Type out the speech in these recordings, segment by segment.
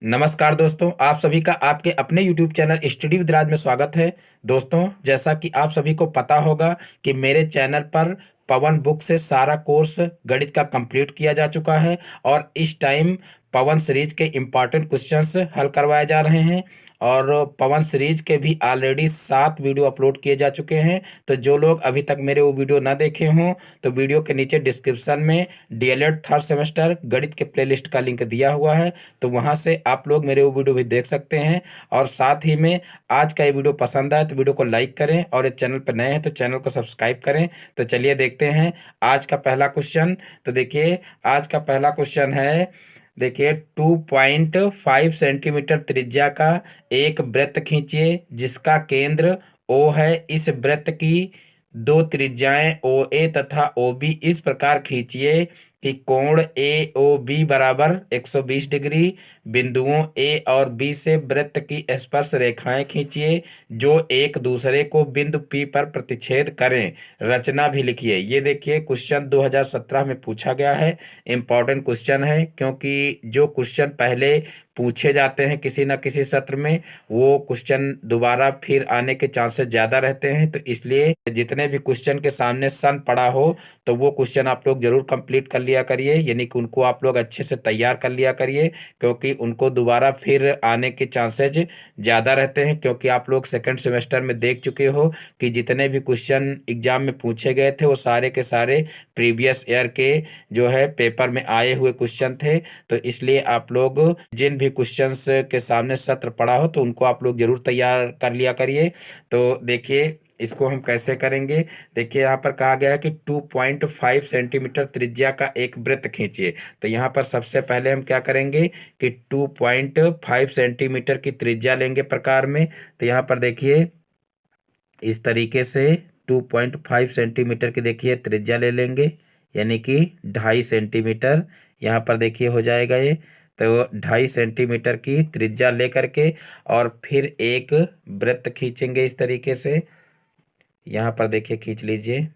नमस्कार दोस्तों, आप सभी का आपके अपने YouTube चैनल स्टडी विद राज में स्वागत है। दोस्तों, जैसा कि आप सभी को पता होगा कि मेरे चैनल पर पवन बुक से सारा कोर्स गणित का कंप्लीट किया जा चुका है और इस टाइम पवन सीरीज के इम्पॉर्टेंट क्वेश्चंस हल करवाए जा रहे हैं। और पवन सीरीज के भी ऑलरेडी 7 वीडियो अपलोड किए जा चुके हैं। तो जो लोग अभी तक मेरे वो वीडियो ना देखे हों तो वीडियो के नीचे डिस्क्रिप्शन में डीएलएड थर्ड सेमेस्टर गणित के प्लेलिस्ट का लिंक दिया हुआ है, तो वहां से आप लोग मेरे वो वीडियो भी देख सकते हैं। और साथ ही में आज का ये वीडियो पसंद आए तो वीडियो को लाइक करें और इस चैनल पर नए हैं तो चैनल को सब्सक्राइब करें। तो चलिए देखते हैं आज का पहला क्वेश्चन। तो देखिए, आज का पहला क्वेश्चन है। देखिए, 2.5 सेंटीमीटर त्रिज्या का एक वृत्त खींचिए जिसका केंद्र ओ है। इस वृत्त की दो त्रिज्याएं ओ ए तथा ओ बी इस प्रकार खींचिए कि कोण ए ओ बी बराबर 120 डिग्री। बिंदुओं ए और बी से वृत्त की स्पर्श रेखाएं खींचिए जो एक दूसरे को बिंदु पी पर प्रतिच्छेद करें। रचना भी लिखिए। ये देखिए, क्वेश्चन 2017 में पूछा गया है। इंपॉर्टेंट क्वेश्चन है क्योंकि जो क्वेश्चन पहले पूछे जाते हैं किसी न किसी सत्र में, वो क्वेश्चन दोबारा फिर आने के चांसेस ज़्यादा रहते हैं। तो इसलिए जितने भी क्वेश्चन के सामने सन पड़ा हो तो वो क्वेश्चन आप लोग जरूर कंप्लीट कर लिया करिए, यानी कि उनको आप लोग अच्छे से तैयार कर लिया करिए, क्योंकि उनको दोबारा फिर आने के चांसेज ज़्यादा रहते हैं। क्योंकि आप लोग सेकंड सेमेस्टर में देख चुके हो कि जितने भी क्वेश्चन एग्जाम में पूछे गए थे वो सारे के सारे प्रीवियस ईयर के जो है पेपर में आए हुए क्वेश्चन थे। तो इसलिए आप लोग जिन भी क्वेश्चंस के सामने सत्र पड़ा हो तो उनको आप लोग जरूर तैयार कर लिया करिए। तो देखिए, इसको हम कैसे करेंगे। देखिए, यहाँ पर कहा गया है कि 2.5 सेंटीमीटर त्रिज्या का एक वृत्त खींचिए। तो यहाँ पर सबसे पहले हम क्या करेंगे कि 2.5 सेंटीमीटर की त्रिज्या लेंगे प्रकार में। तो यहाँ पर देखिए, इस तरीके से 2.5 सेंटीमीटर की देखिए त्रिज्या ले लेंगे, यानी कि 2.5 सेंटीमीटर यहाँ पर देखिए हो जाएगा ये। तो 2.5 सेंटीमीटर की त्रिज्या ले करके और फिर एक वृत्त खींचेंगे इस तरीके से। यहाँ पर देखिए खींच लीजिए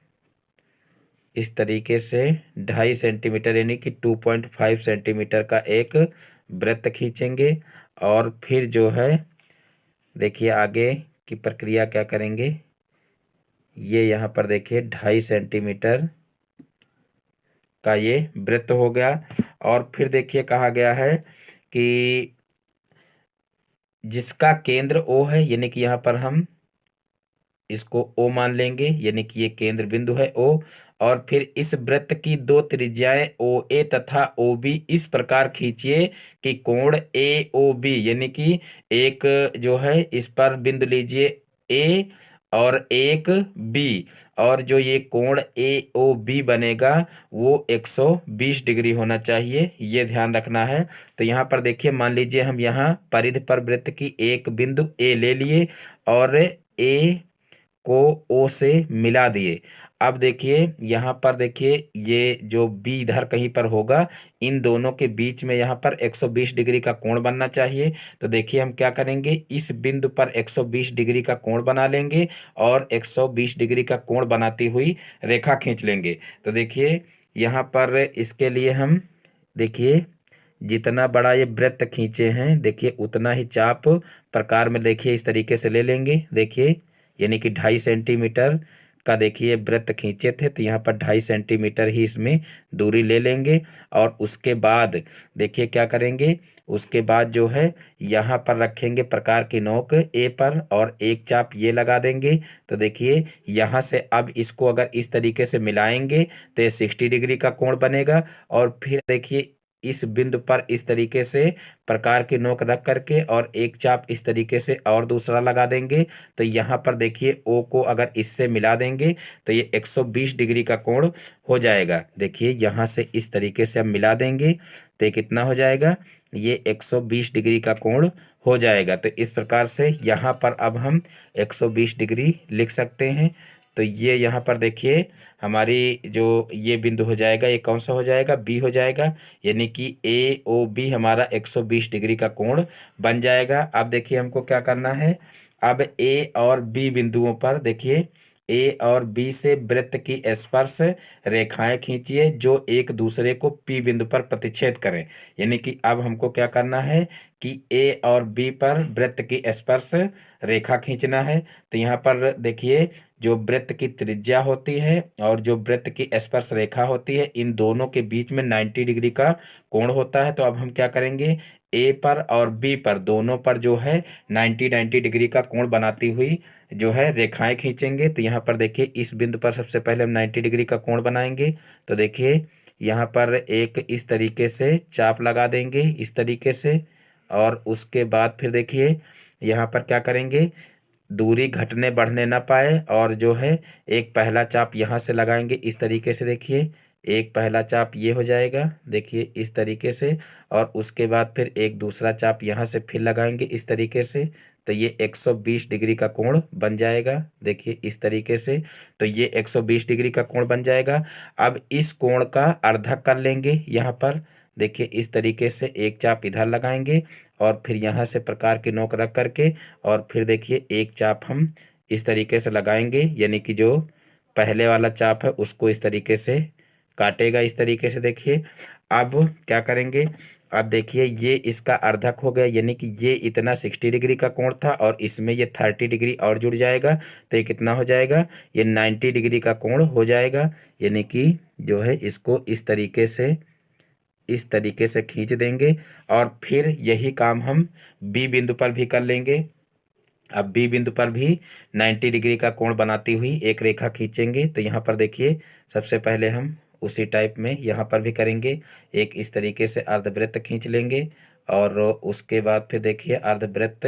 इस तरीके से 2.5 सेंटीमीटर, यानी कि 2.5 सेंटीमीटर का एक वृत्त खींचेंगे। और फिर जो है देखिए आगे की प्रक्रिया क्या करेंगे। ये यहाँ पर देखिए 2.5 सेंटीमीटर का ये वृत्त हो गया। और फिर देखिए कहा गया है कि जिसका केंद्र ओ है, यानी कि यहाँ पर हम इसको ओ मान लेंगे, यानी कि ये केंद्र बिंदु है ओ। और फिर इस वृत्त की दो त्रिज्याएं ओ ए तथा ओ बी इस प्रकार खींचिए कि कोण ए ओ बी, यानी कि एक जो है इस पर बिंदु लीजिए ए और एक बी, और जो ये कोण ए ओ बी बनेगा वो 120 डिग्री होना चाहिए, ये ध्यान रखना है। तो यहाँ पर देखिए, मान लीजिए हम यहाँ परिधि पर वृत्त की एक बिंदु ए ले लिए और ए को ओ से मिला दिए। अब देखिए यहाँ पर देखिए ये जो बी इधर कहीं पर होगा, इन दोनों के बीच में यहाँ पर 120 डिग्री का कोण बनना चाहिए। तो देखिए हम क्या करेंगे, इस बिंदु पर 120 डिग्री का कोण बना लेंगे और 120 डिग्री का कोण बनाती हुई रेखा खींच लेंगे। तो देखिए यहाँ पर इसके लिए हम देखिए जितना बड़ा ये वृत्त खींचे हैं देखिए उतना ही चाप प्रकार में देखिए इस तरीके से ले लेंगे। देखिए, यानी कि 2.5 सेंटीमीटर का देखिए वृत्त खींचे थे, तो यहाँ पर 2.5 सेंटीमीटर ही इसमें दूरी ले लेंगे। और उसके बाद देखिए क्या करेंगे, उसके बाद जो है यहाँ पर रखेंगे प्रकार की नोक ए पर और एक चाप ये लगा देंगे। तो देखिए यहाँ से अब इसको अगर इस तरीके से मिलाएंगे तो ये 60 डिग्री का कोण बनेगा। और फिर देखिए इस बिंदु पर इस तरीके से प्रकार की नोक रख करके और एक चाप इस तरीके से और दूसरा लगा देंगे। तो यहाँ पर देखिए ओ को अगर इससे मिला देंगे तो ये 120 डिग्री का कोण हो जाएगा। देखिए यहाँ से इस तरीके से हम मिला देंगे तो ये कितना हो जाएगा, ये 120 डिग्री का कोण हो जाएगा। तो इस प्रकार से यहाँ पर अब हम 120 डिग्री लिख सकते हैं। तो ये यहाँ पर देखिए हमारी जो ये बिंदु हो जाएगा, ये कौन सा हो जाएगा, बी हो जाएगा, यानी कि ए ओ बी हमारा 120 डिग्री का कोण बन जाएगा। अब देखिए हमको क्या करना है, अब ए और बी बिंदुओं पर देखिए ए और बी से वृत्त की स्पर्श रेखाएं खींचिए जो एक दूसरे को पी बिंदु पर प्रतिच्छेद करें। यानी कि अब हमको क्या करना है कि ए और बी पर वृत्त की स्पर्श रेखा खींचना है। तो यहाँ पर देखिए, जो वृत्त की त्रिज्या होती है और जो वृत्त की स्पर्श रेखा होती है, इन दोनों के बीच में 90 डिग्री का कोण होता है। तो अब हम क्या करेंगे, ए पर और बी पर दोनों पर जो है 90 डिग्री का कोण बनाती हुई जो है रेखाएं खींचेंगे। तो यहाँ पर देखिए, इस बिंदु पर सबसे पहले हम 90 डिग्री का कोण बनाएंगे। तो देखिए, यहाँ पर एक इस तरीके से चाप लगा देंगे, इस तरीके से। और उसके बाद फिर देखिए, यहाँ पर क्या करेंगे, दूरी घटने बढ़ने ना पाए, और जो है एक पहला चाप यहाँ से लगाएंगे इस तरीके से। देखिए, एक पहला चाप ये हो जाएगा, देखिए इस तरीके से। और उसके बाद फिर एक दूसरा चाप यहाँ से फिर लगाएंगे इस तरीके से। तो ये 120 डिग्री का कोण बन जाएगा, देखिए इस तरीके से। तो ये 120 डिग्री का कोण बन जाएगा। अब इस कोण का अर्धक कर लेंगे यहाँ पर। देखिए इस तरीके से एक चाप इधर लगाएंगे और फिर यहाँ से प्रकार की नोक रख करके, और फिर देखिए एक चाप हम इस तरीके से लगाएंगे, यानी कि जो पहले वाला चाप है उसको इस तरीके से काटेगा, इस तरीके से। देखिए अब क्या करेंगे, अब देखिए ये इसका अर्धक हो गया, यानी कि ये इतना 60 डिग्री का कोण था और इसमें ये 30 डिग्री और जुड़ जाएगा। तो ये कितना हो जाएगा, ये 90 डिग्री का कोण हो जाएगा। यानी कि जो है इसको इस तरीके से खींच देंगे। और फिर यही काम हम बी बिंदु पर भी कर लेंगे। अब बी बिंदु पर भी 90 डिग्री का कोण बनाती हुई एक रेखा खींचेंगे। तो यहाँ पर देखिए, सबसे पहले हम उसी टाइप में यहाँ पर भी करेंगे, एक इस तरीके से अर्धवृत्त खींच लेंगे। और उसके बाद फिर देखिए, अर्धवृत्त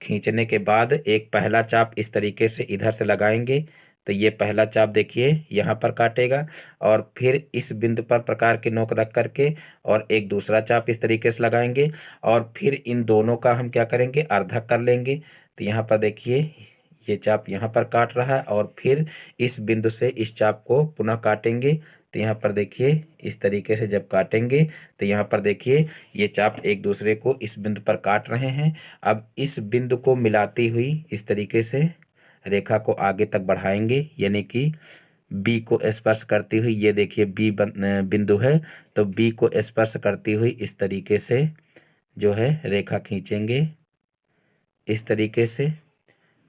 खींचने के बाद एक पहला चाप इस तरीके से इधर से लगाएंगे। तो ये पहला चाप देखिए यहाँ पर काटेगा, और फिर इस बिंदु पर प्रकार की नोक रख करके और एक दूसरा चाप इस तरीके से लगाएंगे। और फिर इन दोनों का हम क्या करेंगे, अर्धक कर लेंगे। तो यहाँ पर देखिए, ये चाप यहाँ पर काट रहा है, और फिर इस बिंदु से इस चाप को पुनः काटेंगे। तो यहाँ पर देखिए, इस तरीके से जब काटेंगे तो यहाँ पर देखिए, ये चाप एक दूसरे को इस बिंदु पर काट रहे हैं। अब इस बिंदु को मिलाती हुई इस तरीके से रेखा को आगे तक बढ़ाएंगे, यानी कि बी को स्पर्श करती हुई, ये देखिए बी बिंदु है, तो बी को स्पर्श करती हुई इस तरीके से जो है रेखा खींचेंगे, इस तरीके से।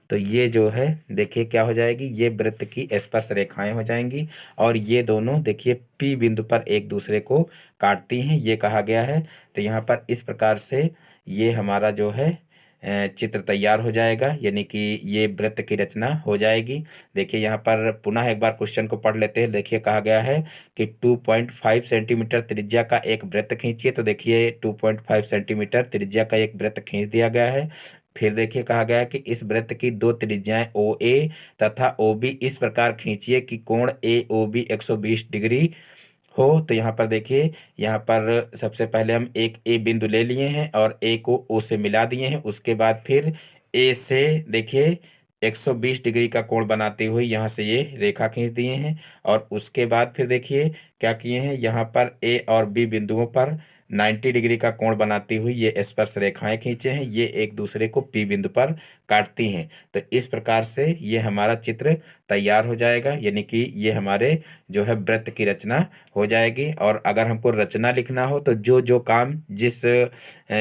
तो ये जो है देखिए क्या हो जाएगी, ये वृत्त की स्पर्श रेखाएं हो जाएंगी। और ये दोनों देखिए पी बिंदु पर एक दूसरे को काटती हैं, ये कहा गया है। तो यहाँ पर इस प्रकार से ये हमारा जो है चित्र तैयार हो जाएगा, यानी कि ये वृत्त की रचना हो जाएगी। देखिए यहाँ पर पुनः एक बार क्वेश्चन को पढ़ लेते हैं। देखिए कहा गया है कि 2.5 सेंटीमीटर त्रिज्या का एक वृत्त खींचिए। तो देखिए 2.5 सेंटीमीटर त्रिज्या का एक वृत्त खींच दिया गया है। फिर देखिए कहा गया है कि इस वृत्त की दो त्रिज्याएं ओ ए तथा ओ बी इस प्रकार खींचिए कि कोण ए ओ बी 120 डिग्री हो। तो यहाँ पर देखिए, यहाँ पर सबसे पहले हम एक ए बिंदु ले लिए हैं और ए को ओ से मिला दिए हैं। उसके बाद फिर ए से देखिए 120 डिग्री का कोण बनाते हुए यहाँ से ये रेखा खींच दिए हैं। और उसके बाद फिर देखिए क्या किए हैं, यहाँ पर ए और बी बिंदुओं पर 90 डिग्री का कोण बनाती हुई ये स्पर्श रेखाएं खींचे हैं, ये एक दूसरे को पी बिंदु पर काटती हैं। तो इस प्रकार से ये हमारा चित्र तैयार हो जाएगा, यानी कि ये हमारे जो है वृत्त की रचना हो जाएगी। और अगर हमको रचना लिखना हो तो जो जो काम जिस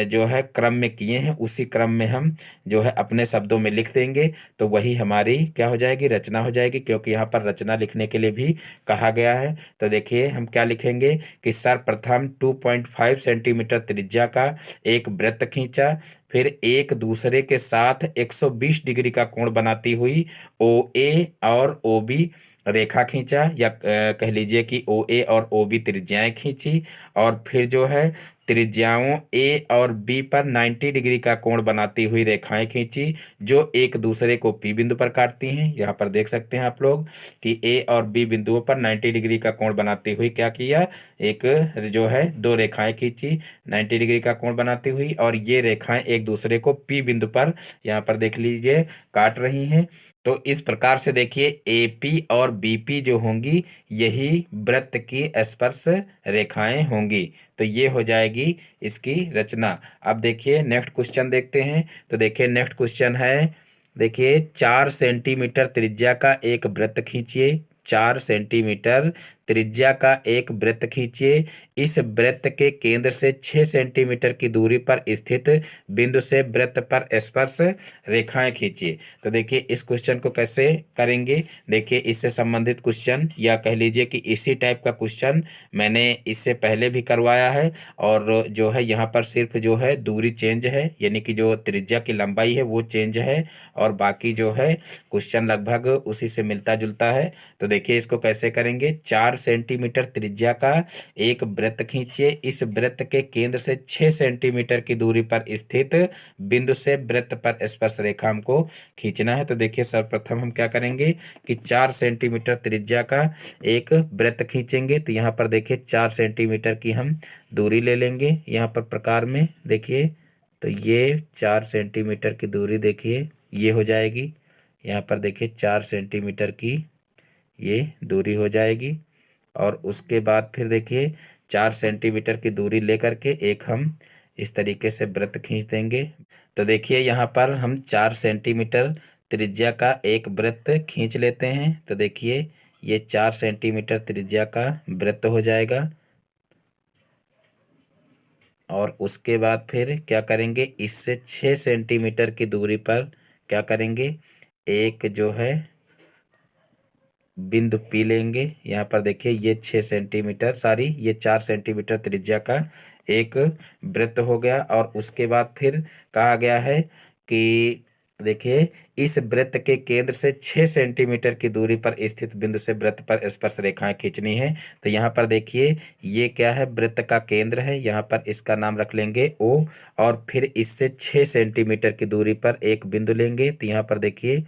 जो है क्रम में किए हैं उसी क्रम में हम जो है अपने शब्दों में लिख देंगे, तो वही हमारी क्या हो जाएगी, रचना हो जाएगी। क्योंकि यहाँ पर रचना लिखने के लिए भी कहा गया है। तो देखिए हम क्या लिखेंगे कि सर्वप्रथम 2.5 सेंटीमीटर त्रिज्या का एक वृत्त खींचा, फिर एक दूसरे के साथ 120 डिग्री का कोण बनाती हुई ओ ए और ओ बी रेखा खींचा, या कह लीजिए कि ओ ए और ओ बी त्रिज्याएं खींची। और फिर जो है त्रिज्याओं ए और बी पर 90 डिग्री का कोण बनाती हुई रेखाएं खींची जो एक दूसरे को पी बिंदु पर काटती हैं। यहाँ पर देख सकते हैं आप लोग कि ए और बी बिंदुओं पर 90 डिग्री का कोण बनाती हुई क्या किया, एक जो है दो रेखाएं खींची 90 डिग्री का कोण बनाती हुई, और ये रेखाएं एक दूसरे को पी बिंदु पर यहाँ पर देख लीजिए काट रही हैं। तो इस प्रकार से देखिए एपी और बीपी जो होंगी यही वृत्त की स्पर्श रेखाएं होंगी। तो ये हो जाएगी इसकी रचना। अब देखिए नेक्स्ट क्वेश्चन देखते हैं। तो देखिए नेक्स्ट क्वेश्चन है देखिए 4 सेंटीमीटर त्रिज्या का एक वृत्त खींचिए। 4 सेंटीमीटर त्रिज्या का एक वृत्त खींचिए। इस वृत्त के केंद्र से 6 सेंटीमीटर की दूरी पर स्थित बिंदु से वृत्त पर स्पर्श रेखाएं खींचिए। तो देखिए इस क्वेश्चन को कैसे करेंगे। देखिए इससे संबंधित क्वेश्चन या कह लीजिए कि इसी टाइप का क्वेश्चन मैंने इससे पहले भी करवाया है। और जो है यहाँ पर सिर्फ जो है दूरी चेंज है, यानी कि जो त्रिज्या की लंबाई है वो चेंज है, और बाकी जो है क्वेश्चन लगभग उसी से मिलता जुलता है। तो देखिए इसको कैसे करेंगे। 4 सेंटीमीटर त्रिज्या का एक वृत्त खींचिए। इस वृत्त के केंद्र से 6 सेंटीमीटर की दूरी पर स्थित बिंदु से वृत्त पर स्पर्श रेखा हमको खींचना है। तो देखिए सर्वप्रथम हम क्या करेंगे कि 4 सेंटीमीटर त्रिज्या का एक वृत्त खींचेंगे। तो यहाँ पर देखिए 4 सेंटीमीटर की हम दूरी ले लेंगे। यहाँ पर प्रकार में देखिए तो ये 4 सेंटीमीटर की दूरी देखिए ये हो जाएगी। यहाँ पर देखिए 4 सेंटीमीटर की ये दूरी हो जाएगी। और उसके बाद फिर देखिए 4 सेंटीमीटर की दूरी लेकर के एक हम इस तरीके से वृत्त खींच देंगे। तो देखिए यहाँ पर हम 4 सेंटीमीटर त्रिज्या का एक वृत्त खींच लेते हैं। तो देखिए ये 4 सेंटीमीटर त्रिज्या का वृत्त हो जाएगा। और उसके बाद फिर क्या करेंगे, इससे 6 सेंटीमीटर की दूरी पर क्या करेंगे, एक जो है बिंदु पी लेंगे। यहाँ पर देखिए ये 6 सेंटीमीटर ये 4 सेंटीमीटर त्रिज्या का एक वृत्त हो गया। और उसके बाद फिर कहा गया है कि देखिए इस वृत्त के केंद्र से 6 सेंटीमीटर की दूरी पर स्थित बिंदु से वृत्त पर स्पर्श रेखाएं खींचनी है। तो यहाँ पर देखिए ये क्या है, वृत्त का केंद्र है। यहाँ पर इसका नाम रख लेंगे ओ। और फिर इससे 6 सेंटीमीटर की दूरी पर एक बिंदु लेंगे। तो यहाँ पर देखिए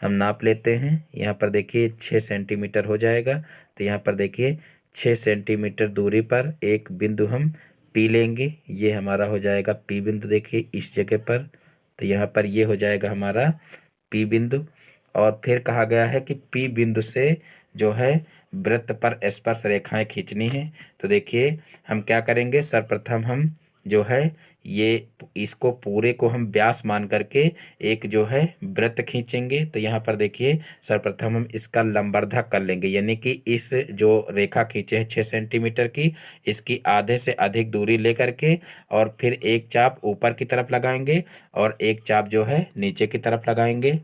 हम नाप लेते हैं। यहाँ पर देखिए 6 सेंटीमीटर हो जाएगा। तो यहाँ पर देखिए 6 सेंटीमीटर दूरी पर एक बिंदु हम पी लेंगे। ये हमारा हो जाएगा पी बिंदु। देखिए इस जगह पर, तो यहाँ पर ये हो जाएगा हमारा पी बिंदु। और फिर कहा गया है कि पी बिंदु से जो है वृत्त पर स्पर्श रेखाएं खींचनी है। तो देखिए हम क्या करेंगे, सर्वप्रथम हम जो है ये इसको पूरे को हम व्यास मान करके एक जो है वृत्त खींचेंगे। तो यहाँ पर देखिए सर्वप्रथम हम इसका लंबर्धक कर लेंगे, यानी कि इस जो रेखा खींचे है 6 सेंटीमीटर की, इसकी आधे से अधिक दूरी लेकर के और फिर एक चाप ऊपर की तरफ लगाएंगे और एक चाप जो है नीचे की तरफ लगाएंगे।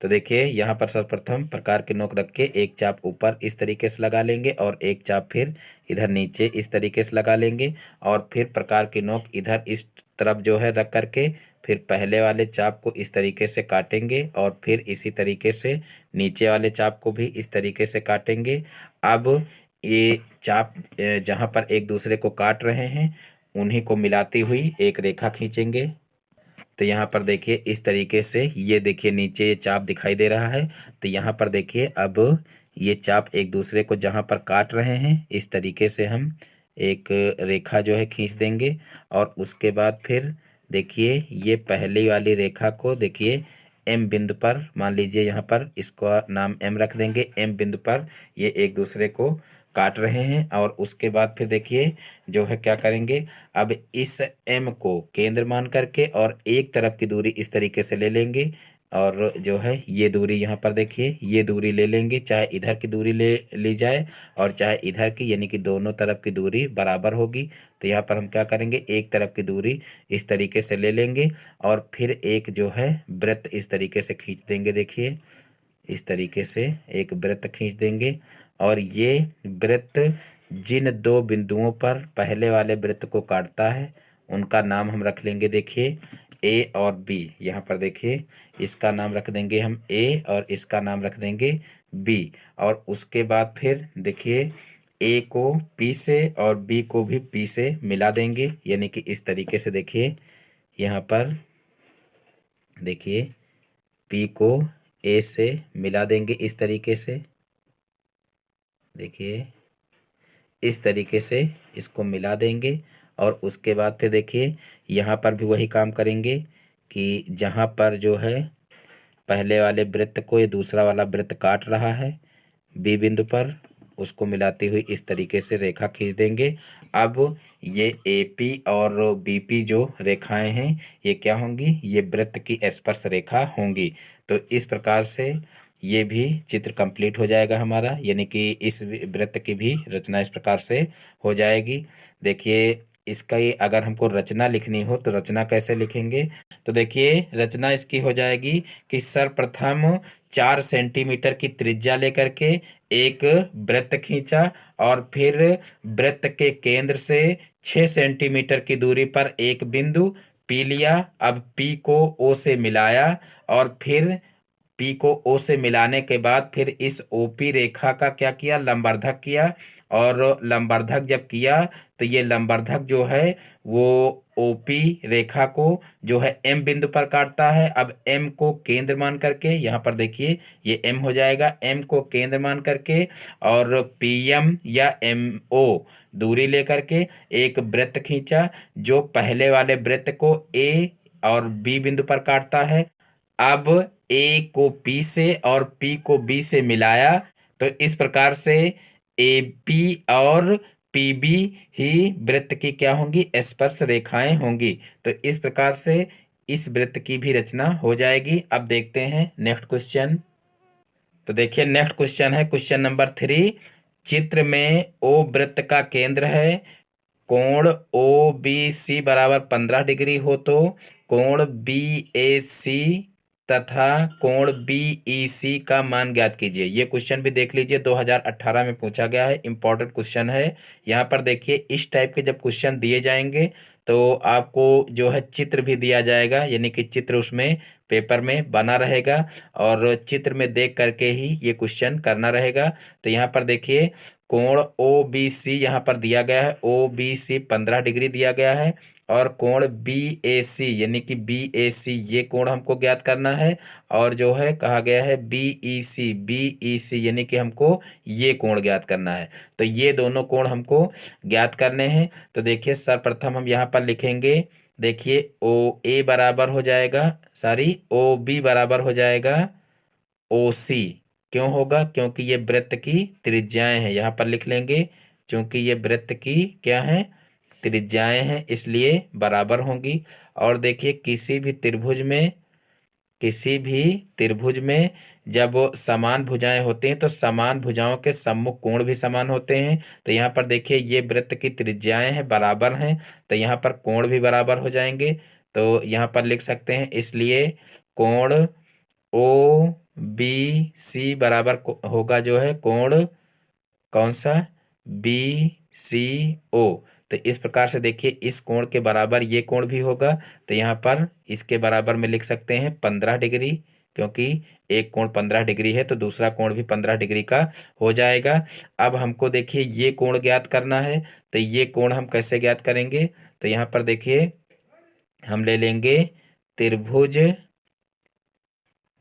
तो देखिए यहाँ पर सर्वप्रथम प्रकार के नोक रख के एक चाप ऊपर इस तरीके से लगा लेंगे और एक चाप फिर इधर नीचे इस तरीके से लगा लेंगे। और फिर प्रकार की नोक इधर इस तरफ जो है रख करके फिर पहले वाले चाप को इस तरीके से काटेंगे और फिर इसी तरीके से नीचे वाले चाप को भी इस तरीके से काटेंगे। अब ये चाप जहाँ पर एक दूसरे को काट रहे हैं उन्हीं को मिलाती हुई एक रेखा खींचेंगे। तो यहाँ पर देखिए इस तरीके से ये देखिए नीचे ये चाप दिखाई दे रहा है। तो यहाँ पर देखिए अब ये चाप एक दूसरे को जहाँ पर काट रहे हैं इस तरीके से हम एक रेखा जो है खींच देंगे। और उसके बाद फिर देखिए ये पहली वाली रेखा को देखिए एम बिंदु पर मान लीजिए, यहाँ पर इसका नाम एम रख देंगे। एम बिंदु पर ये एक दूसरे को काट रहे हैं। और उसके बाद फिर देखिए जो है क्या करेंगे, अब इस एम को केंद्र मान करके और एक तरफ की दूरी इस तरीके से ले लेंगे। और जो है ये दूरी यहाँ पर देखिए ये दूरी ले लेंगे, चाहे इधर की दूरी ले ली जाए और चाहे इधर की, यानी कि दोनों तरफ की दूरी बराबर होगी। तो यहाँ पर हम क्या करेंगे, एक तरफ की दूरी इस तरीके से ले लेंगे और फिर एक जो है वृत्त इस तरीके से खींच देंगे। देखिए इस तरीके से एक वृत्त खींच देंगे। और ये वृत्त जिन दो बिंदुओं पर पहले वाले वृत्त को काटता है उनका नाम हम रख लेंगे देखिए ए और बी। यहाँ पर देखिए इसका नाम रख देंगे हम ए और इसका नाम रख देंगे बी। और उसके बाद फिर देखिए ए को पी से और बी को भी पी से मिला देंगे, यानी कि इस तरीके से देखिए यहाँ पर देखिए पी को ए से मिला देंगे इस तरीके से। देखिए इस तरीके से इसको मिला देंगे। और उसके बाद फिर देखिए यहाँ पर भी वही काम करेंगे कि जहाँ पर जो है पहले वाले वृत्त को ये दूसरा वाला वृत्त काट रहा है बी बिंदु पर, उसको मिलाते हुए इस तरीके से रेखा खींच देंगे। अब ये AP और BP जो रेखाएं हैं ये क्या होंगी, ये वृत्त की स्पर्श रेखा होंगी। तो इस प्रकार से ये भी चित्र कंप्लीट हो जाएगा हमारा, यानी कि इस वृत्त की भी रचना इस प्रकार से हो जाएगी। देखिए इसका ही अगर हमको रचना लिखनी हो तो रचना कैसे लिखेंगे, तो देखिए रचना इसकी हो जाएगी कि सर्वप्रथम 4 सेंटीमीटर की त्रिज्या लेकर के एक वृत्त खींचा और फिर वृत्त के केंद्र से 6 सेंटीमीटर की दूरी पर एक बिंदु P लिया। अब P को O से मिलाया और फिर P को O से मिलाने के बाद फिर इस OP रेखा का क्या किया, लंबर्धक किया। और लंबर्धक जब किया तो ये लंबर्धक जो है वो OP रेखा को जो है M बिंदु पर काटता है। अब M को केंद्र मान करके यहाँ पर देखिए ये M हो जाएगा, M को केंद्र मान करके और PM या MO दूरी लेकर के एक वृत्त खींचा जो पहले वाले वृत्त को A और B बिंदु पर काटता है। अब A को P से और P को B से मिलाया, तो इस प्रकार से AP और PB ही वृत्त की क्या होंगी, स्पर्श रेखाएं होंगी। तो इस प्रकार से इस वृत्त की भी रचना हो जाएगी। अब देखते हैं नेक्स्ट क्वेश्चन। तो देखिए नेक्स्ट क्वेश्चन है क्वेश्चन नंबर 3। चित्र में O वृत्त का केंद्र है, कोण OBC बराबर 15 डिग्री हो तो कोण BAC तथा कोण BEC का मान ज्ञात कीजिए। ये क्वेश्चन भी देख लीजिए, 2018 में पूछा गया है, इंपॉर्टेंट क्वेश्चन है। यहाँ पर देखिए इस टाइप के जब क्वेश्चन दिए जाएंगे तो आपको जो है चित्र भी दिया जाएगा, यानी कि चित्र उसमें पेपर में बना रहेगा और चित्र में देख करके ही ये क्वेश्चन करना रहेगा। तो यहाँ पर देखिए कोण OBC यहाँ पर दिया गया है, OBC 15 डिग्री दिया गया है और कोण BAC यानी कि BAC ये कोण हमको ज्ञात करना है। और जो है कहा गया है BEC यानी कि हमको ये कोण ज्ञात करना है। तो ये दोनों कोण हमको ज्ञात करने हैं। तो देखिए सर्वप्रथम हम यहाँ पर लिखेंगे, देखिए OA बराबर हो जाएगा, सॉरी OB बराबर हो जाएगा OC। क्यों होगा, क्योंकि ये वृत्त की त्रिज्याएं हैं, यहाँ पर लिख लेंगे क्योंकि ये वृत्त की क्या है, त्रिज्याएं हैं, इसलिए बराबर होंगी। और देखिए किसी भी त्रिभुज में जब समान भुजाएं होती हैं तो समान भुजाओं के सम्मुख कोण भी समान होते हैं। तो यहाँ पर देखिए ये वृत्त की त्रिज्याएं हैं, बराबर हैं, तो यहाँ पर कोण भी बराबर हो जाएंगे। तो यहाँ पर लिख सकते हैं, इसलिए कोण OBC बराबर होगा जो है कोण कौन सा, BCO। तो इस प्रकार से देखिए इस कोण के बराबर ये कोण भी होगा, तो यहाँ पर इसके बराबर में लिख सकते हैं 15 डिग्री, क्योंकि एक कोण 15 डिग्री है तो दूसरा कोण भी 15 डिग्री का हो जाएगा। अब हमको देखिए ये कोण ज्ञात करना है, तो ये कोण हम कैसे ज्ञात करेंगे, तो यहाँ पर देखिए हम ले लेंगे त्रिभुज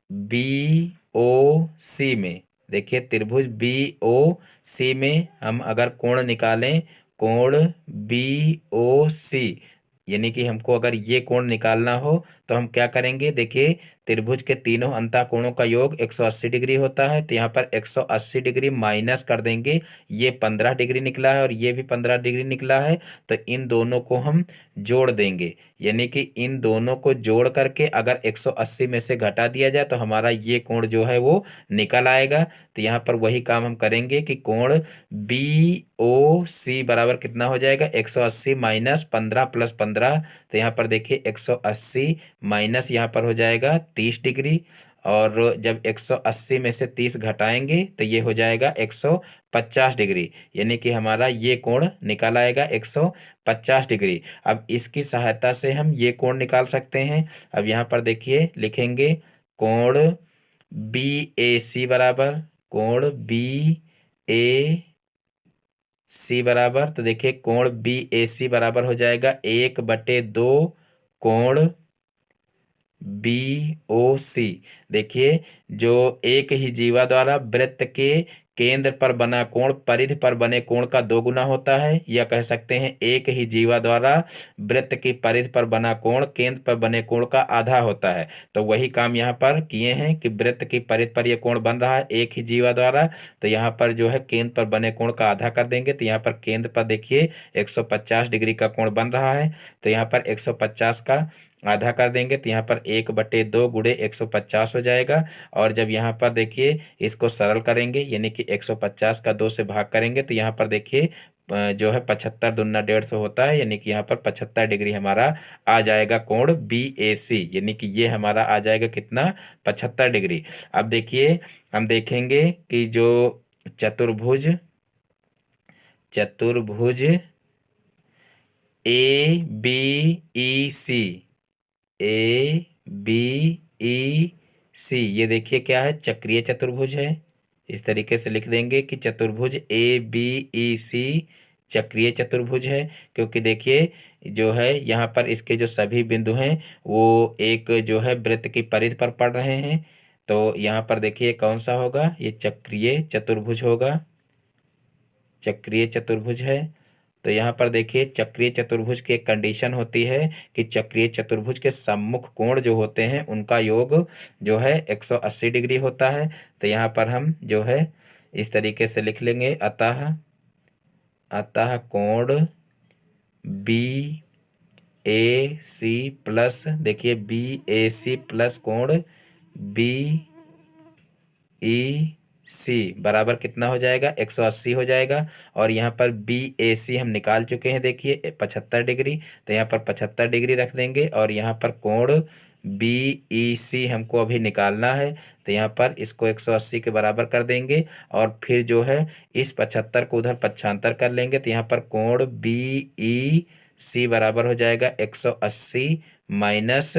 BOC में, देखिए त्रिभुज BOC में हम अगर कोण निकालें, कोण BOC यानी कि हमको अगर ये कोण निकालना हो तो हम क्या करेंगे, देखिए त्रिभुज के तीनों अंतःकोणों का योग 180 डिग्री होता है, तो यहाँ पर 180 डिग्री माइनस कर देंगे। ये 15 डिग्री निकला है और ये भी 15 डिग्री निकला है, तो इन दोनों को हम जोड़ देंगे, यानी कि इन दोनों को जोड़ करके अगर 180 में से घटा दिया जाए तो हमारा ये कोण जो है वो निकल आएगा। तो यहाँ पर वही काम हम करेंगे कि कोण BOC बराबर कितना हो जाएगा, 180 माइनस 15 प्लस 15। तो यहाँ पर देखिए 180 माइनस यहाँ पर हो जाएगा 30 डिग्री, और जब 180 में से 30 घटाएंगे तो ये हो जाएगा 150 डिग्री, यानी कि हमारा ये कोण निकल आएगा 150 डिग्री। अब इसकी सहायता से हम ये कोण निकाल सकते हैं। अब यहाँ पर देखिए लिखेंगे कोण BAC बराबर, कोण BAC बराबर, तो देखिए कोण BAC बराबर हो जाएगा 1/2 कोण BOC। देखिए जो एक ही जीवा द्वारा वृत्त के केंद्र पर बना कोण परिधि पर बने कोण का 2 गुना होता है, या कह सकते हैं एक ही जीवा द्वारा वृत्त की परिधि पर बना कोण केंद्र पर बने कोण का आधा होता है। तो वही काम यहाँ पर किए हैं कि वृत्त की परिधि पर यह कोण बन रहा है एक ही जीवा द्वारा, तो यहाँ पर जो है केंद्र पर बने कोण का आधा कर देंगे। तो यहाँ पर केंद्र पर देखिए 150 डिग्री का कोण बन रहा है, तो यहाँ पर 150 का आधा कर देंगे, तो यहाँ पर 1/2 गुणे 150 हो जाएगा। और जब यहाँ पर देखिए इसको सरल करेंगे, यानी कि 150 का 2 से भाग करेंगे, तो यहाँ पर देखिए जो है 75 दूना 150 होता है, यानी कि यहाँ पर 75 डिग्री हमारा आ जाएगा कोण BAC, यानी कि ये हमारा आ जाएगा कितना 75 डिग्री। अब देखिए हम देखेंगे कि जो चतुर्भुज चतुर्भुज ABEC ये देखिए क्या है, चक्रीय चतुर्भुज है। इस तरीके से लिख देंगे कि चतुर्भुज ABEC चक्रीय चतुर्भुज है, क्योंकि देखिए जो है यहाँ पर इसके जो सभी बिंदु हैं वो एक जो है वृत्त की परिधि पर पड़ रहे हैं। तो यहाँ पर देखिए कौन सा होगा, ये चक्रीय चतुर्भुज होगा, चक्रीय चतुर्भुज है। तो यहाँ पर देखिए चक्रीय चतुर्भुज की एक कंडीशन होती है कि चक्रीय चतुर्भुज के सम्मुख कोण जो होते हैं उनका योग जो है 180 डिग्री होता है। तो यहाँ पर हम जो है इस तरीके से लिख लेंगे, अतः अतः कोण BAC प्लस, देखिए BAC प्लस कोण BEC बराबर कितना हो जाएगा, 180 हो जाएगा। और यहाँ पर BAC हम निकाल चुके हैं, देखिए 75 डिग्री, तो यहाँ पर 75 डिग्री रख देंगे। और यहाँ पर कोण BEC हमको अभी निकालना है, तो यहाँ पर इसको 180 के बराबर कर देंगे। और फिर जो है इस 75 को उधर पक्षांतर कर लेंगे, तो यहाँ पर कोण BEC बराबर हो जाएगा 180 माइनस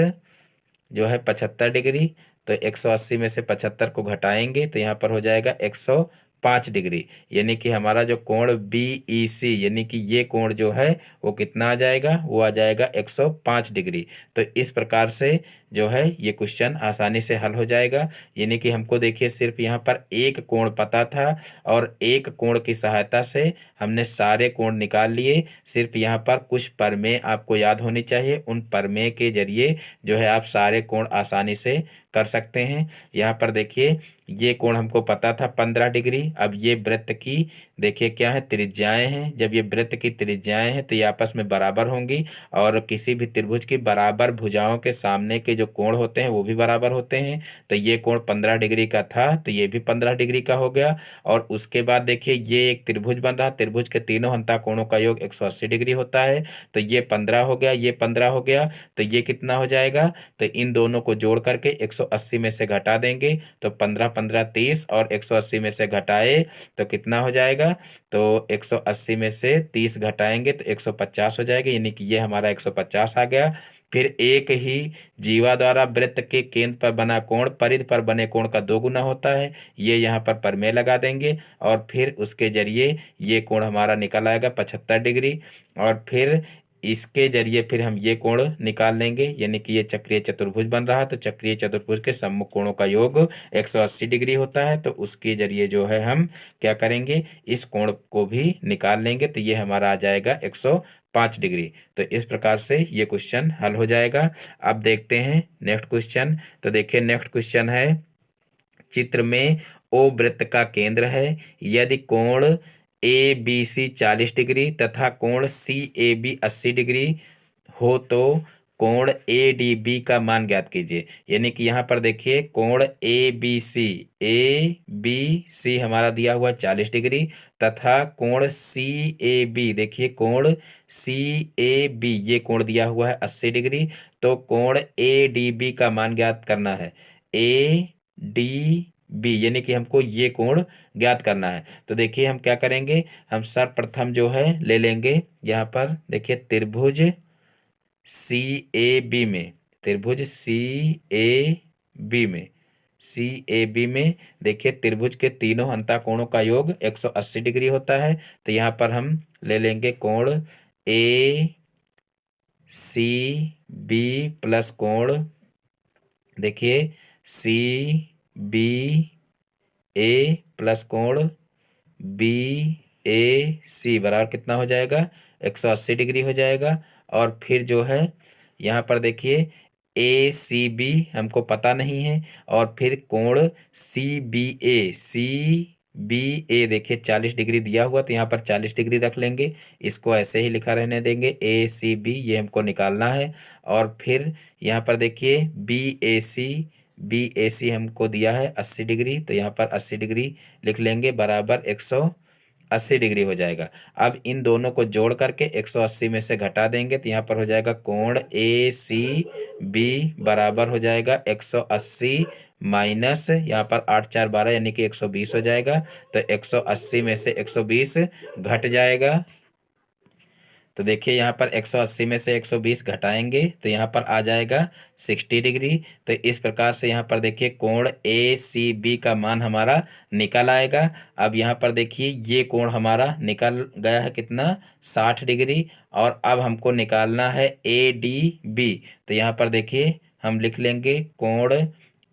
जो है 75 डिग्री। तो 180 में से 75 को घटाएंगे, तो यहाँ पर हो जाएगा 105 डिग्री, यानी कि हमारा जो कोण BEC यानी कि ये कोण जो है वो कितना आ जाएगा, वो आ जाएगा 105 डिग्री। तो इस प्रकार से जो है ये क्वेश्चन आसानी से हल हो जाएगा। यानी कि हमको देखिए सिर्फ यहाँ पर एक कोण पता था और एक कोण की सहायता से हमने सारे कोण निकाल लिए। सिर्फ यहाँ पर कुछ प्रमेय आपको याद होनी चाहिए, उन प्रमेय के जरिए जो है आप सारे कोण आसानी से कर सकते हैं। यहाँ पर देखिए ये कोण हमको पता था 15 डिग्री। अब ये वृत्त की देखिए क्या है, त्रिज्याएं हैं। जब ये वृत्त की त्रिज्याएं हैं तो ये आपस में बराबर होंगी, और किसी भी त्रिभुज की बराबर भुजाओं के सामने के जो कोण होते हैं वो भी बराबर होते हैं। तो ये कोण 15 डिग्री का था, तो ये भी 15 डिग्री का हो गया। और उसके बाद देखिए ये एक त्रिभुज बन रहा, त्रिभुज के तीनों अंतः कोणों का योग 180 डिग्री होता है। तो ये 15 हो गया, ये 15 हो गया, तो ये कितना हो जाएगा, तो इन दोनों को जोड़ करके 180 में से घटा देंगे, तो 15 15 30, और 180 में से घटाए तो कितना हो जाएगा, तो 180 में से 30 घटाएंगे तो 150 हो जाएगा, यानी कि ये हमारा 150 आ गया। फिर एक ही जीवा द्वारा वृत्त के केंद्र पर बना कोण परिधि पर बने कोण का 2 गुना होता है, ये यहाँ पर प्रमेय लगा देंगे। और फिर उसके जरिए ये कोण हमारा निकल आएगा 75 डिग्री। और फिर इसके जरिए फिर हम ये कोण निकाल लेंगे, यानी कि ये चक्रीय चतुर्भुज बन रहा है। तो चक्रीय चतुर्भुज के सम्मुख कोणों का योग 180 डिग्री होता है, तो उसके जरिए जो है हम क्या करेंगे, इस कोण को भी निकाल लेंगे, तो ये हमारा आ जाएगा 105 डिग्री। तो इस प्रकार से ये क्वेश्चन हल हो जाएगा। अब देखते हैं नेक्स्ट क्वेश्चन। तो देखिए नेक्स्ट क्वेश्चन है, चित्र में ओ वृत्त का केंद्र है, यदि कोण ABC 40 डिग्री तथा कोण CAB 80 डिग्री हो तो कोण ADB का मान ज्ञात कीजिए। यानी कि यहाँ पर देखिए कोण ABC हमारा दिया हुआ 40 डिग्री, तथा कोण CAB, देखिए कोण CAB ये कोण दिया हुआ है 80 डिग्री। तो कोण ADB का मान ज्ञात करना है, ADB यानी कि हमको ये कोण ज्ञात करना है। तो देखिए हम क्या करेंगे, हम सर्वप्रथम जो है ले लेंगे यहाँ पर देखिए त्रिभुज CAB में, त्रिभुज CAB में देखिए त्रिभुज के तीनों अंतः कोणों का योग 180 डिग्री होता है। तो यहाँ पर हम ले लेंगे कोण ACB प्लस कोण देखिए CBA प्लस कोण बी ए सी बराबर कितना हो जाएगा, 180 डिग्री हो जाएगा। और फिर जो है यहाँ पर देखिए ए सी बी हमको पता नहीं है, और फिर कोण सी बी ए देखिए 40 डिग्री दिया हुआ, तो यहाँ पर 40 डिग्री रख लेंगे। इसको ऐसे ही लिखा रहने देंगे, ए सी बी ये हमको निकालना है। और फिर यहाँ पर देखिए बी ए सी हमको दिया है 80 डिग्री, तो यहाँ पर 80 डिग्री लिख लेंगे बराबर 180 डिग्री हो जाएगा। अब इन दोनों को जोड़ करके 180 में से घटा देंगे, तो यहाँ पर हो जाएगा कोण ए सी बी बराबर हो जाएगा 180 माइनस यहाँ पर 8 4 12 यानी कि 120 हो जाएगा। तो 180 में से 120 घट जाएगा। तो देखिए यहाँ पर 180 में से 120 घटाएंगे तो यहाँ पर आ जाएगा 60 डिग्री। तो इस प्रकार से यहाँ पर देखिए कोण ए सी बी का मान हमारा निकल आएगा। अब यहाँ पर देखिए ये कोण हमारा निकल गया है कितना, 60 डिग्री। और अब हमको निकालना है ए डी बी। तो यहाँ पर देखिए हम लिख लेंगे कोण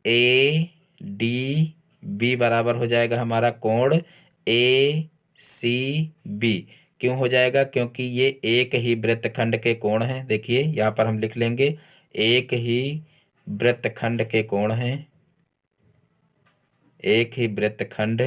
ए डी बी बराबर हो जाएगा हमारा कोण ए सी बी। क्यों हो जाएगा, क्योंकि ये एक ही वृत्तखंड के कोण हैं। देखिए यहाँ पर हम लिख लेंगे एक ही वृत्तखंड के कोण हैं, एक ही वृत्तखंड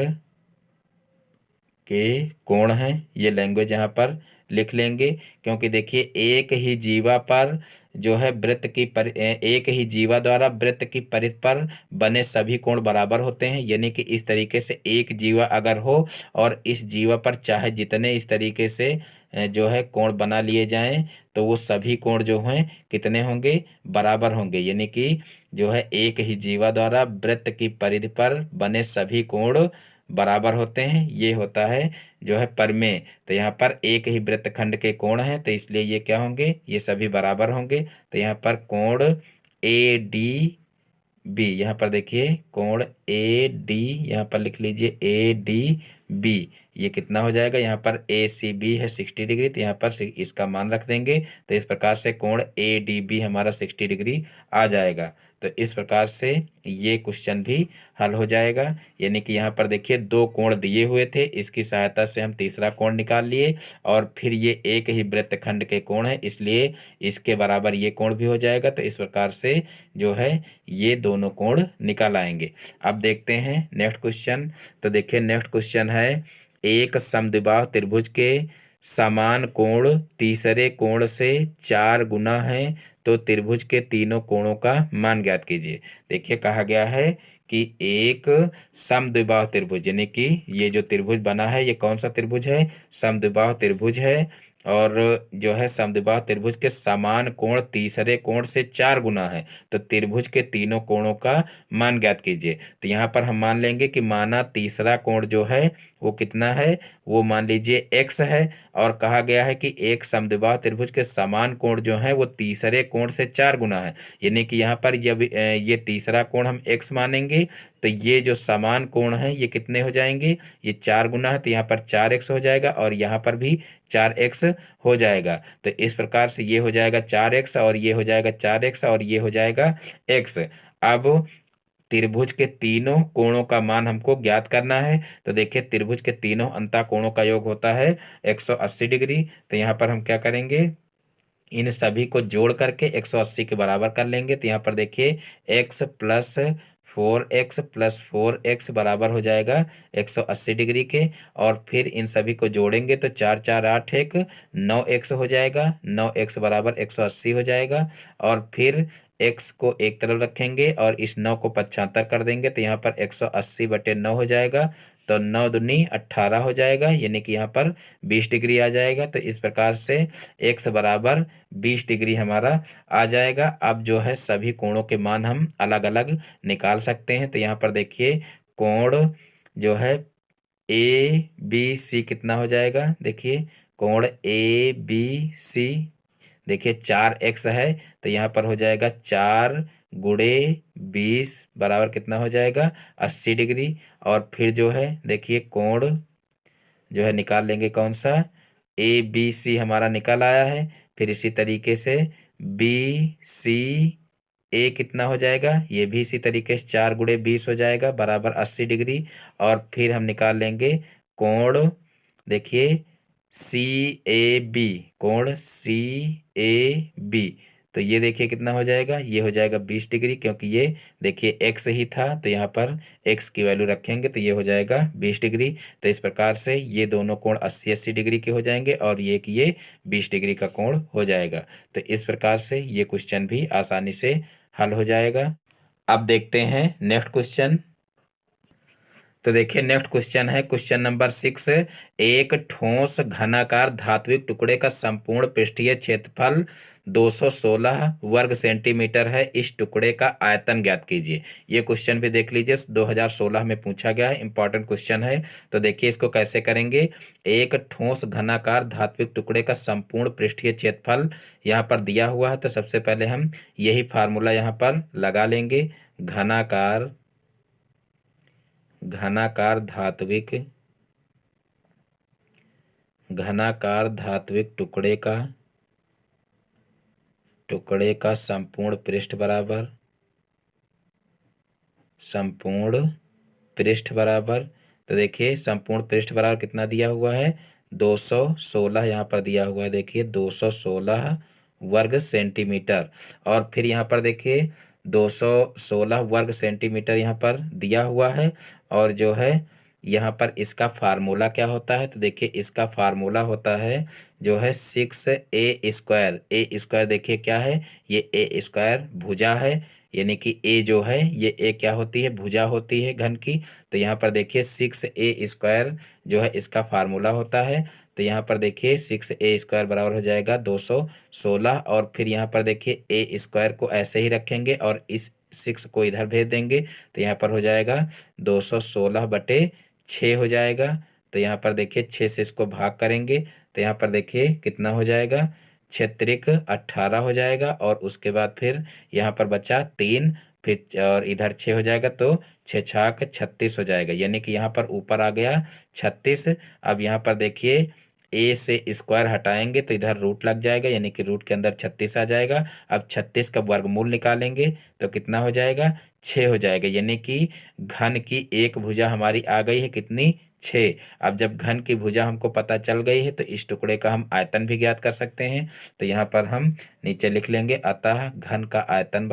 के कोण हैं। ये लैंग्वेज यहाँ पर लिख लेंगे, क्योंकि देखिए एक ही जीवा पर जो है एक ही जीवा द्वारा वृत्त की परिधि पर बने सभी कोण बराबर होते हैं। यानी कि इस तरीके से एक जीवा अगर हो और इस जीवा पर चाहे जितने इस तरीके से जो है कोण बना लिए जाएं, तो वो सभी कोण जो हैं कितने होंगे, बराबर होंगे। यानी कि जो है एक ही जीवा द्वारा वृत्त की परिधि पर बने सभी कोण बराबर होते हैं। ये होता है जो है परिमेय। तो यहाँ पर एक ही वृत्तखंड के कोण हैं, तो इसलिए ये क्या होंगे, ये सभी बराबर होंगे। तो यहाँ पर कोण ए डी बी, यहाँ पर देखिए कोण ए डी, यहाँ पर लिख लीजिए ए डी बी, ये कितना हो जाएगा, यहाँ पर ए सी बी है 60 डिग्री, तो यहाँ पर इसका मान रख देंगे। तो इस प्रकार से कोण ए डी बी हमारा 60 डिग्री आ जाएगा। तो इस प्रकार से ये क्वेश्चन भी हल हो जाएगा। यानी कि यहाँ पर देखिए दो कोण दिए हुए थे, इसकी सहायता से हम तीसरा कोण निकाल लिए। और फिर ये एक ही वृत्तखंड के कोण है, इसलिए इसके बराबर ये कोण भी हो जाएगा। तो इस प्रकार से जो है ये दोनों कोण निकाल आएंगे। अब देखते हैं नेक्स्ट क्वेश्चन। तो देखिए नेक्स्ट क्वेश्चन है, एक समद्विबाहु त्रिभुज के समान कोण तीसरे कोण से 4 गुना है, तो त्रिभुज के तीनों कोणों का मान ज्ञात कीजिए। देखिए कहा गया है कि एक समद्विबाहु त्रिभुज, यानी कि ये जो त्रिभुज बना है ये कौन सा त्रिभुज है, समद्विबाहु त्रिभुज है। और जो है समद्विबाहु त्रिभुज के समान कोण तीसरे कोण से 4 गुना है, तो त्रिभुज के तीनों कोणों का मान ज्ञात कीजिए। तो यहाँ पर हम मान लेंगे कि माना तीसरा कोण जो है वो कितना है, वो मान लीजिए x है। और कहा गया है कि एक समद्विबाहु त्रिभुज के समान कोण जो है वो तीसरे कोण से 4 गुना है। यानी कि यहाँ पर जब ये तीसरा कोण हम x मानेंगे, तो ये जो समान कोण है ये कितने हो जाएंगे, ये 4 गुना है, तो यहाँ पर 4x हो जाएगा और यहाँ पर भी 4x हो जाएगा। तो इस प्रकार से ये हो जाएगा 4x और ये हो जाएगा 4x और ये हो जाएगा x। अब त्रिभुज के तीनों कोणों का मान हमको ज्ञात करना है। तो देखिए त्रिभुज के तीनों अंतः कोणों का योग होता है 180 डिग्री। तो यहाँ पर हम क्या करेंगे, इन सभी को जोड़ करके 180 के बराबर कर लेंगे। तो यहाँ पर देखिए x plus 4x plus 4x बराबर हो जाएगा 180 डिग्री के। और फिर इन सभी को जोड़ेंगे तो 4 4 8 एक 9x हो जाएगा, 9x बराबर 180 हो जाएगा। और फिर x को एक तरफ रखेंगे और इस 9 को 75 कर देंगे, तो यहाँ पर 180/9 हो जाएगा। तो 9 दूनी 18 हो जाएगा, यानी कि यहाँ पर 20 डिग्री आ जाएगा। तो इस प्रकार से x बराबर 20 डिग्री हमारा आ जाएगा। अब जो है सभी कोणों के मान हम अलग अलग निकाल सकते हैं। तो यहाँ पर देखिए कोण जो है ए बी सी कितना हो जाएगा, देखिए कोण ए बी सी देखिए 4x है, तो यहाँ पर हो जाएगा 4 × 20 बराबर कितना हो जाएगा, 80 डिग्री। और फिर जो है देखिए कोण जो है निकाल लेंगे कौन सा, ए बी सी हमारा निकल आया है। फिर इसी तरीके से बी सी ए कितना हो जाएगा, ये भी इसी तरीके से 4 × 20 हो जाएगा बराबर 80 डिग्री। और फिर हम निकाल लेंगे कोण देखिए CAB, कोण CAB, तो ये देखिए कितना हो जाएगा, ये हो जाएगा 20 डिग्री, क्योंकि ये देखिए x ही था तो यहाँ पर x की वैल्यू रखेंगे तो ये हो जाएगा 20 डिग्री। तो इस प्रकार से ये दोनों कोण 80-80 डिग्री के हो जाएंगे और ये 20 डिग्री का कोण हो जाएगा। तो इस प्रकार से ये क्वेश्चन भी आसानी से हल हो जाएगा। अब देखते हैं नेक्स्ट क्वेश्चन। तो देखिए नेक्स्ट क्वेश्चन है क्वेश्चन नंबर 6। एक ठोस घनाकार धात्विक टुकड़े का संपूर्ण पृष्ठीय क्षेत्रफल 216 वर्ग सेंटीमीटर है। इस टुकड़े का आयतन ज्ञात कीजिए। ये क्वेश्चन भी देख लीजिए, 2016 में पूछा गया है, इंपॉर्टेंट क्वेश्चन है। तो देखिए इसको कैसे करेंगे। एक ठोस घनाकार धात्विक टुकड़े का संपूर्ण पृष्ठीय क्षेत्रफल यहाँ पर दिया हुआ है, तो सबसे पहले हम यही फार्मूला यहाँ पर लगा लेंगे। घनाकार धात्विक टुकड़े का संपूर्ण पृष्ठ बराबर, तो देखिए संपूर्ण पृष्ठ बराबर कितना दिया हुआ है, 216 यहाँ पर दिया हुआ है। देखिए 216 वर्ग सेंटीमीटर, और फिर यहाँ पर देखिए 216 वर्ग सेंटीमीटर यहाँ पर दिया हुआ है। और जो है यहाँ पर इसका फार्मूला क्या होता है, तो देखिए इसका फार्मूला होता है जो है 6a²। ए स्क्वायर देखिए क्या है, ये ए स्क्वायर भुजा है, यानी कि ए जो है ये ए क्या होती है, भुजा होती है घन की। तो यहाँ पर देखिए 6a² जो है इसका फार्मूला होता है। तो यहाँ पर देखिए 6a² बराबर हो जाएगा 216, और फिर यहाँ पर देखिए ए स्क्वायर को ऐसे ही रखेंगे और इस 6 को इधर भेज देंगे, तो यहाँ पर हो जाएगा 216/6 हो जाएगा। तो यहाँ पर देखिए 6 से इसको भाग करेंगे, तो यहाँ पर देखिए कितना हो जाएगा, 6×3 = 18 हो जाएगा, और उसके बाद फिर यहाँ पर बचा 3, फिर और इधर 6 हो जाएगा, तो 6×6 = 36 हो जाएगा, यानी कि यहाँ पर ऊपर आ गया 36। अब यहाँ पर देखिए ए से स्क्वायर हटाएंगे तो इधर रूट लग जाएगा, यानी कि रूट के अंदर 36 आ जाएगा। अब 36 का वर्गमूल निकालेंगे तो कितना हो जाएगा, 6 हो जाएगा, यानी कि घन की एक भुजा हमारी आ गई है कितनी, 6। अब जब घन की भुजा हमको पता चल गई है तो इस टुकड़े का हम आयतन भी ज्ञात कर सकते हैं। तो यहाँ पर हम नीचे लिख लेंगे, अतः घन का आयतन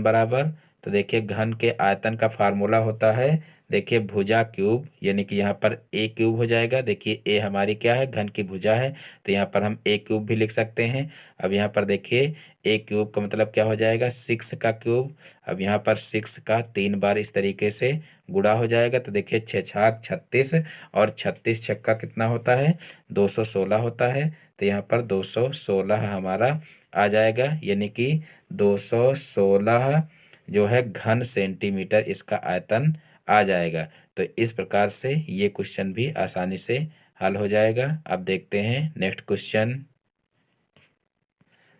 बराबर। तो देखिए घन के आयतन का फार्मूला होता है, देखिए भुजा क्यूब, यानी कि यहाँ पर a³ हो जाएगा। देखिए a हमारी क्या है, घन की भुजा है, तो यहाँ पर हम a³ भी लिख सकते हैं। अब यहाँ पर देखिए a³ का मतलब क्या हो जाएगा, 6 का क्यूब। अब यहाँ पर 6 का 3 बार इस तरीके से गुणा हो जाएगा, तो देखिए 6×6 = 36, और 36×6 कितना होता है, 216 होता है। तो यहाँ पर 216 हमारा आ जाएगा, यानी कि 216 जो है घन सेंटीमीटर इसका आयतन आ जाएगा। तो इस प्रकार से ये क्वेश्चन भी आसानी से हल हो जाएगा। अब देखते हैं नेक्स्ट क्वेश्चन।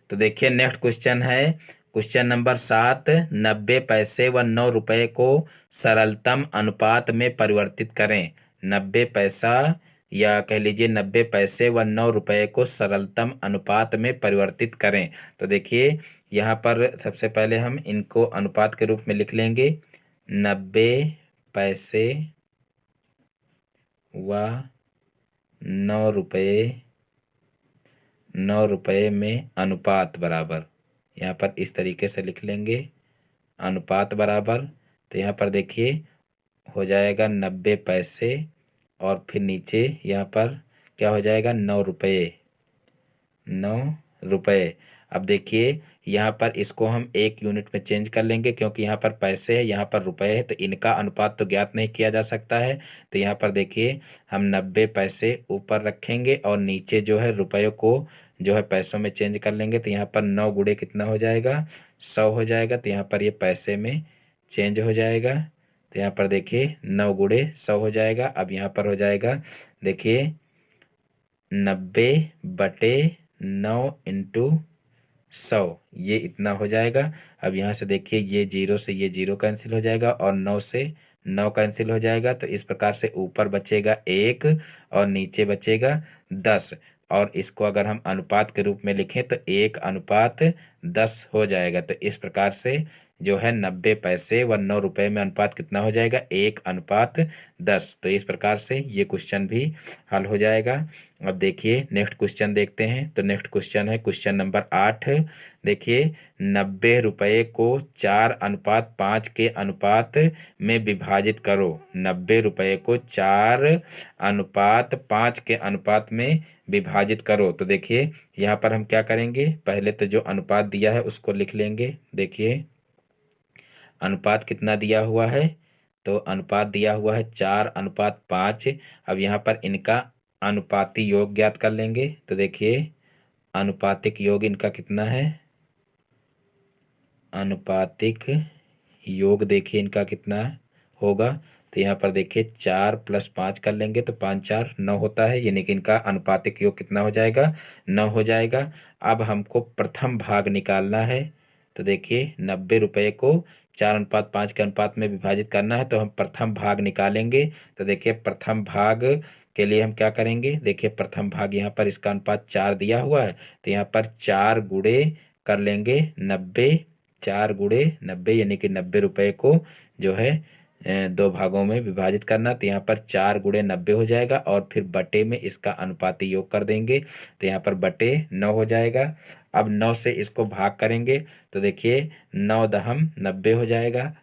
तो देखिए नेक्स्ट क्वेश्चन है क्वेश्चन नंबर 7। 90 पैसे व 9 रुपए को सरलतम अनुपात में परिवर्तित करें। 90 पैसा या कह लीजिए 90 पैसे व 9 रुपए को सरलतम अनुपात में परिवर्तित करें। तो देखिए यहाँ पर सबसे पहले हम इनको अनुपात के रूप में लिख लेंगे। 90 पैसे व 9 रुपए में अनुपात बराबर, यहाँ पर इस तरीके से लिख लेंगे, अनुपात बराबर। तो यहाँ पर देखिए हो जाएगा 90 पैसे, और फिर नीचे यहाँ पर क्या हो जाएगा, 9 रुपए। अब देखिए यहाँ पर इसको हम एक यूनिट में चेंज कर लेंगे, क्योंकि यहाँ पर पैसे है, यहाँ पर रुपए है, तो इनका अनुपात तो ज्ञात नहीं किया जा सकता है। तो यहाँ पर देखिए हम 90 पैसे ऊपर रखेंगे और नीचे जो है रुपयों को जो है पैसों में चेंज कर लेंगे। तो यहाँ पर 9 गुणे कितना हो जाएगा, 100 हो जाएगा। तो यहाँ पर ये पैसे में चेंज हो जाएगा। तो यहाँ पर देखिए 9 गुणे 100 हो जाएगा। अब यहाँ पर हो जाएगा देखिए 90/9 × 100, ये इतना हो जाएगा। अब यहाँ से देखिए ये 0 से ये 0 कैंसिल हो जाएगा, और 9 से 9 कैंसिल हो जाएगा। तो इस प्रकार से ऊपर बचेगा 1 और नीचे बचेगा 10, और इसको अगर हम अनुपात के रूप में लिखें तो 1:10 हो जाएगा। तो इस प्रकार से जो है 90 पैसे व 9 रुपए में अनुपात कितना हो जाएगा, 1:10। तो इस प्रकार से ये क्वेश्चन भी हल हो जाएगा। अब देखिए नेक्स्ट क्वेश्चन देखते हैं। तो नेक्स्ट क्वेश्चन है क्वेश्चन नंबर 8। देखिए 90 रुपये को 4:5 के अनुपात में विभाजित करो। 90 रुपये को 4:5 के अनुपात में विभाजित करो। तो देखिए यहाँ पर हम क्या करेंगे, पहले तो जो अनुपात दिया है उसको लिख लेंगे। देखिए अनुपात कितना दिया हुआ है, तो अनुपात दिया हुआ है 4:5। अब यहाँ पर इनका अनुपाती योग ज्ञात कर लेंगे। तो देखिए अनुपातिक योग इनका कितना है, अनुपातिक योग देखिए इनका कितना होगा। तो यहाँ पर देखिए 4+5 कर लेंगे तो 5×4=9 होता है, यानी कि इनका अनुपातिक योग कितना हो जाएगा, 9 हो जाएगा। अब हमको प्रथम भाग निकालना है। तो देखिए 90 रुपये को 4:5 के अनुपात में विभाजित करना है, तो हम प्रथम भाग निकालेंगे। तो देखिए प्रथम भाग के लिए हम क्या करेंगे, देखिए प्रथम भाग यहाँ पर इसका अनुपात 4 दिया हुआ है, तो यहाँ पर 4 गुणे कर लेंगे 90। 4×90 यानी कि 90 रुपये को जो है दो भागों में विभाजित करना। तो यहाँ पर 4×90 हो जाएगा और फिर बटे में इसका अनुपाती योग कर देंगे। तो यहाँ पर बटे 9 हो जाएगा। अब 9 से इसको भाग करेंगे तो देखिए 9×10=90 हो जाएगा।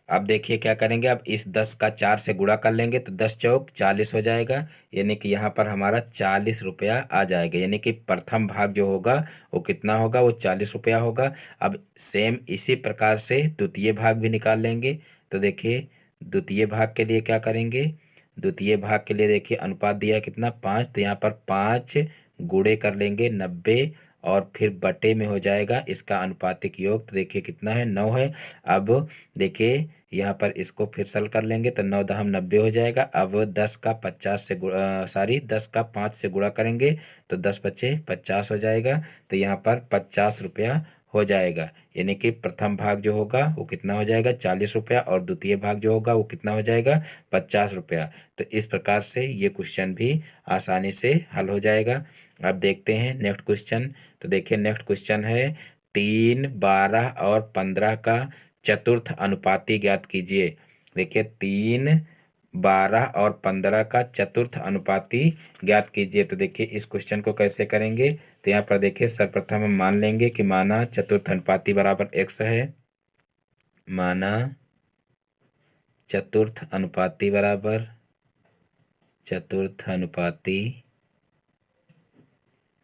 अब देखिए क्या करेंगे, अब इस 10 का 4 से गुणा कर लेंगे तो 10×4 40 हो जाएगा, यानी कि यहाँ पर हमारा 40 रुपया आ जाएगा। यानी कि प्रथम भाग जो होगा वो कितना होगा, वो 40 रुपया होगा। अब सेम इसी प्रकार से द्वितीय भाग भी निकाल लेंगे। तो देखिए द्वितीय भाग के लिए क्या करेंगे, द्वितीय भाग के लिए देखिए अनुपात दिया है कितना, 5। तो यहाँ पर 5 गुणे कर लेंगे 90 और फिर बटे में हो जाएगा इसका अनुपातिक योग। तो देखिए कितना है, 9 है। अब देखिए यहाँ पर इसको फिर सरल कर लेंगे तो 9×10=90 हो जाएगा। अब 10 का 50 से 10 का 5 से गुणा करेंगे तो 10×5=50 हो जाएगा। तो यहाँ पर 50 रुपया हो जाएगा। यानी कि प्रथम भाग जो होगा वो कितना हो जाएगा, 40 रुपया, और द्वितीय भाग जो होगा वो कितना हो जाएगा, 50 रुपया। तो इस प्रकार से ये क्वेश्चन भी आसानी से हल हो जाएगा। अब देखते हैं नेक्स्ट क्वेश्चन। तो देखिए नेक्स्ट क्वेश्चन है 3, 12 और 15 का चतुर्थ अनुपाती ज्ञात कीजिए। देखिए 3, 12 और 15 का चतुर्थ अनुपाती ज्ञात कीजिए। तो देखिए इस क्वेश्चन को कैसे करेंगे, तो यहाँ पर देखिए सर्वप्रथम हम मान लेंगे कि माना चतुर्थ अनुपाती बराबर x है। माना चतुर्थ अनुपाती बराबर, चतुर्थ अनुपाती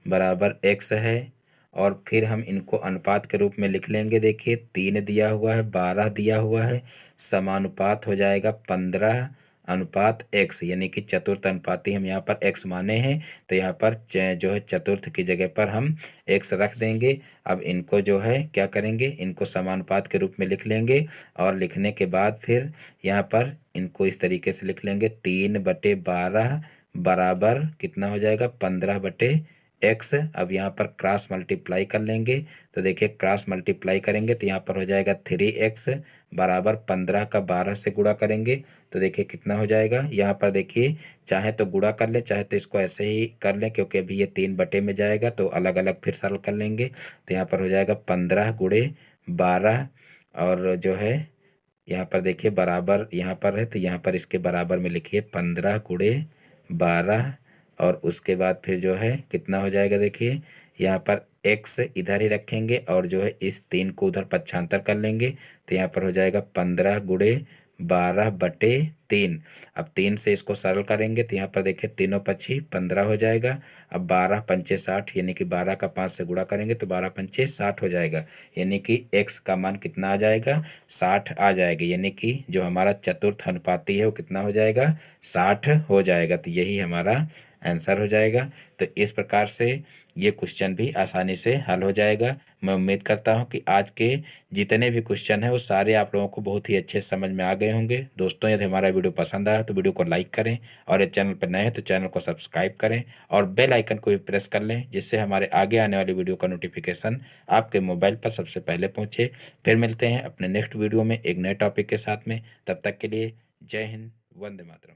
बराबर x है। और फिर हम इनको अनुपात के रूप में लिख लेंगे। देखिए 3 दिया हुआ है, 12 दिया हुआ है, समानुपात हो जाएगा 15:x, यानी कि चतुर्थ अनुपाती हम यहाँ पर x माने हैं। तो यहाँ पर जो है चतुर्थ की जगह पर हम x रख देंगे। अब इनको जो है क्या करेंगे, इनको समानुपात के रूप में लिख लेंगे और लिखने के बाद फिर यहाँ पर इनको इस तरीके से लिख लेंगे, 3/12 बराबर कितना हो जाएगा, 15/x। अब यहाँ पर क्रॉस मल्टीप्लाई कर लेंगे। तो देखिए क्रॉस मल्टीप्लाई करेंगे तो यहाँ पर हो जाएगा 3x बराबर 15 का 12 से गुणा करेंगे तो देखिए कितना हो जाएगा। यहाँ पर देखिए चाहे तो गुणा कर ले, चाहे तो इसको ऐसे ही कर लें, क्योंकि अभी ये 3 बटे में जाएगा तो अलग अलग फिर सरल कर लेंगे। तो यहाँ पर हो जाएगा 15×12 और जो है यहाँ पर देखिए बराबर यहाँ पर है, तो यहाँ पर इसके बराबर में लिखिए 15×12 और उसके बाद फिर जो है कितना हो जाएगा, देखिए यहाँ पर x इधर ही रखेंगे और जो है इस 3 को उधर पक्षांतर कर लेंगे। तो यहाँ पर हो जाएगा 15×12/3। अब 3 से इसको सरल करेंगे तो यहाँ पर देखिए तीनों पक्षी 15 हो जाएगा। अब 12×5=60, यानी कि 12 का 5 से गुणा करेंगे तो 12×5=60 हो जाएगा। यानी कि x का मान कितना आ जाएगा, 60 आ जाएगा। यानी कि जो हमारा चतुर्थ अनुपाती है वो कितना हो जाएगा, 60 हो जाएगा। तो यही हमारा आंसर हो जाएगा। तो इस प्रकार से ये क्वेश्चन भी आसानी से हल हो जाएगा। मैं उम्मीद करता हूँ कि आज के जितने भी क्वेश्चन हैं वो सारे आप लोगों को बहुत ही अच्छे समझ में आ गए होंगे। दोस्तों यदि हमारा वीडियो पसंद आया तो वीडियो को लाइक करें और ये चैनल पर नए हैं तो चैनल को सब्सक्राइब करें और बेल आइकन को भी प्रेस कर लें, जिससे हमारे आगे आने वाली वीडियो का नोटिफिकेशन आपके मोबाइल पर सबसे पहले पहुँचे। फिर मिलते हैं अपने नेक्स्ट वीडियो में एक नए टॉपिक के साथ में। तब तक के लिए जय हिंद, वंदे मातरम।